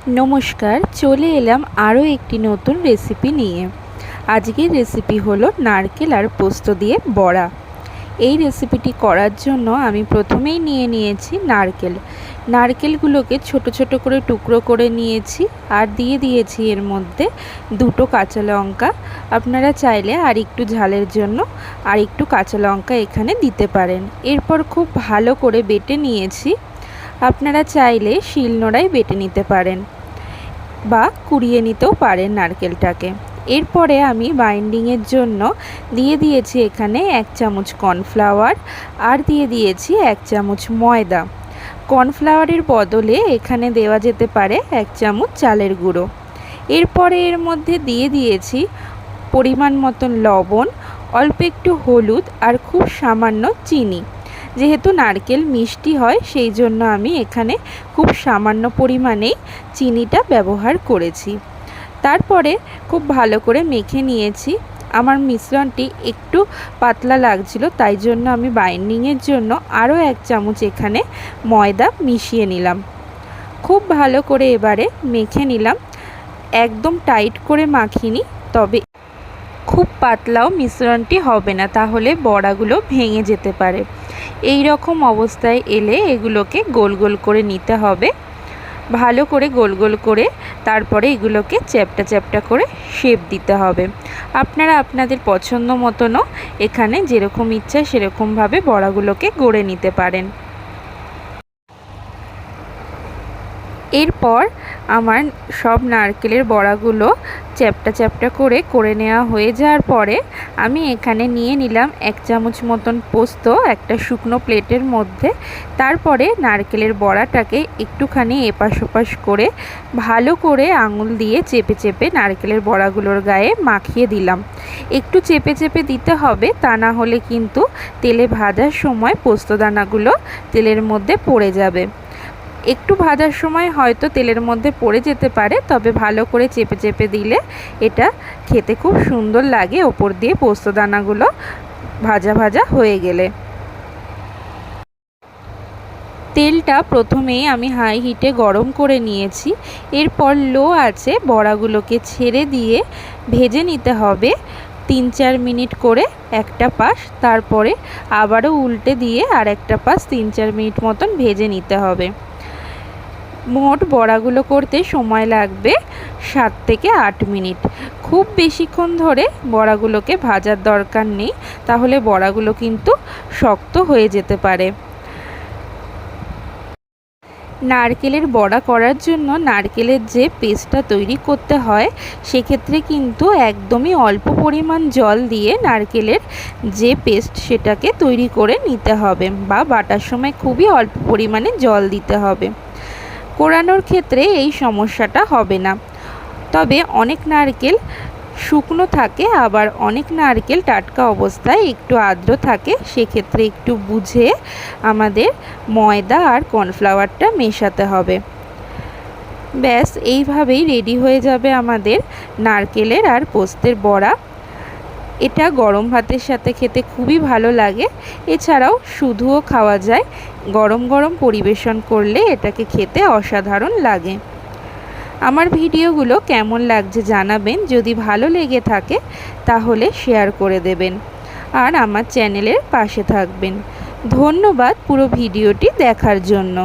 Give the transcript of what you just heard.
নমস্কার, চলে এলাম আরও একটি নতুন রেসিপি নিয়ে। আজকের রেসিপি হলো নারকেল আর পোস্ত দিয়ে বড়া। এই রেসিপিটি করার জন্য আমি প্রথমেই নিয়ে নিয়েছি নারকেলগুলোকে ছোট ছোট করে টুকরো করে নিয়েছি আর দিয়ে দিয়েছি এর মধ্যে দুটো কাঁচা লঙ্কা। আপনারা চাইলে আর একটু ঝালের জন্য আর একটু কাঁচা লঙ্কা এখানে দিতে পারেন। এরপর খুব ভালো করে বেটে নিয়েছি। আপনারা চাইলে শিলনোড়ায় বেটে নিতে পারেন বা কুড়িয়ে নিতেও পারেন নারকেলটাকে। এরপরে আমি বাইন্ডিংয়ের জন্য দিয়ে দিয়েছি এখানে 1 চামচ কর্নফ্লাওয়ার আর দিয়ে দিয়েছি 1 চামচ ময়দা। কর্নফ্লাওয়ারের বদলে এখানে দেওয়া যেতে পারে 1 চামচ চালের গুঁড়ো। এরপরে এর মধ্যে দিয়ে দিয়েছি পরিমাণ মতন লবণ, অল্প একটু হলুদ আর খুব সামান্য চিনি। যেহেতু নারকেল মিষ্টি হয় সেই জন্য আমি এখানে খুব সামান্য পরিমাণেই চিনিটা ব্যবহার করেছি। তারপরে খুব ভালো করে মেখে নিয়েছি। আমার মিশ্রণটি একটু পাতলা লাগছিল, তাই জন্য আমি বাইন্ডিংয়ের জন্য আরও 1 চামচ এখানে ময়দা মিশিয়ে নিলাম। খুব ভালো করে এবারে মেখে নিলাম। একদম টাইট করে মাখিনি, তবে খুব পাতলাও মিশ্রণটি হবে না, তাহলে বড়াগুলো ভেঙে যেতে পারে। এই রকম অবস্থায় এলে এগুলোকে গোল গোল করে নিতে হবে। ভালো করে গোল গোল করে তারপরে এগুলোকে চ্যাপ্টা চ্যাপ্টা করে শেপ দিতে হবে। আপনারা আপনাদের পছন্দ মতনও এখানে যেরকম ইচ্ছা সেরকমভাবে বড়াগুলোকে গড়ে নিতে পারেন। এরপর আমার সব নারকেলের বড়াগুলো চ্যাপ্টা চ্যাপ্টা করে নেওয়া হয়ে যাওয়ার পরে আমি এখানে নিয়ে নিলাম 1 চামচ মতন পোস্ত একটা শুকনো প্লেটের মধ্যে। তারপরে নারকেলের বড়াটাকে একটুখানি এপাশ ওপাশ করে ভালো করে আঙুল দিয়ে চেপে চেপে নারকেলের বড়াগুলোর গায়ে মাখিয়ে দিলাম। একটু চেপে চেপে দিতে হবে, তা না হলে কিন্তু তেলে ভাজার সময় পোস্তদানাগুলো তেলের মধ্যে পড়ে যাবে। একটু ভাজার সময় হয়তো তেলের মধ্যে পড়ে যেতে পারে, তবে ভালো করে চেপে চেপে দিলে এটা খেতে খুব সুন্দর লাগে, ওপর দিয়ে পোস্তদানাগুলো ভাজা ভাজা হয়ে গেলে। তেলটা প্রথমেই আমি হাই হিটে গরম করে নিয়েছি। এরপর লো আঁচে বড়াগুলোকে ছেড়ে দিয়ে ভেজে নিতে হবে 3-4 মিনিট করে একটা পাশ, তারপরে আবারও উল্টে দিয়ে আর একটা পাশ 3-4 মিনিট মতন ভেজে নিতে হবে। মোট বড়াগুলো করতে সময় লাগবে 7 থেকে 8 মিনিট। খুব বেশিক্ষণ ধরে বড়াগুলোকে ভাজার দরকার নেই, তাহলে বড়াগুলো কিন্তু শক্ত হয়ে যেতে পারে। নারকেলের বড়া করার জন্য নারকেলের যে পেস্টটা তৈরি করতে হয় সেক্ষেত্রে কিন্তু একদমই অল্প পরিমাণ জল দিয়ে নারকেলের যে পেস্ট সেটাকে তৈরি করে নিতে হবে, বা বাটার সময় খুবই অল্প পরিমাণে জল দিতে হবে। কোরানোর ক্ষেত্রে এই সমস্যাটা হবে না, তবে অনেক নারকেল শুকনো থাকে, আবার অনেক নারকেল টাটকা অবস্থায় একটু আর্দ্র থাকে। সেক্ষেত্রে একটু বুঝে আমাদের ময়দা আর কর্নফ্লাওয়ারটা মেশাতে হবে। ব্যাস এইভাবেই রেডি হয়ে যাবে আমাদের নারকেলের আর পোস্তের বড়া। এটা গরম ভাতের সাথে খেতে খুবই ভালো লাগে, এছাড়াও শুধুও খাওয়া যায়। গরম গরম পরিবেশন করলে এটাকে খেতে অসাধারণ লাগে। আমার ভিডিওগুলো কেমন লাগছে জানাবেন। যদি ভালো লেগে থাকে তাহলে শেয়ার করে দেবেন আর আমার চ্যানেলের পাশে থাকবেন। ধন্যবাদ পুরো ভিডিওটি দেখার জন্য।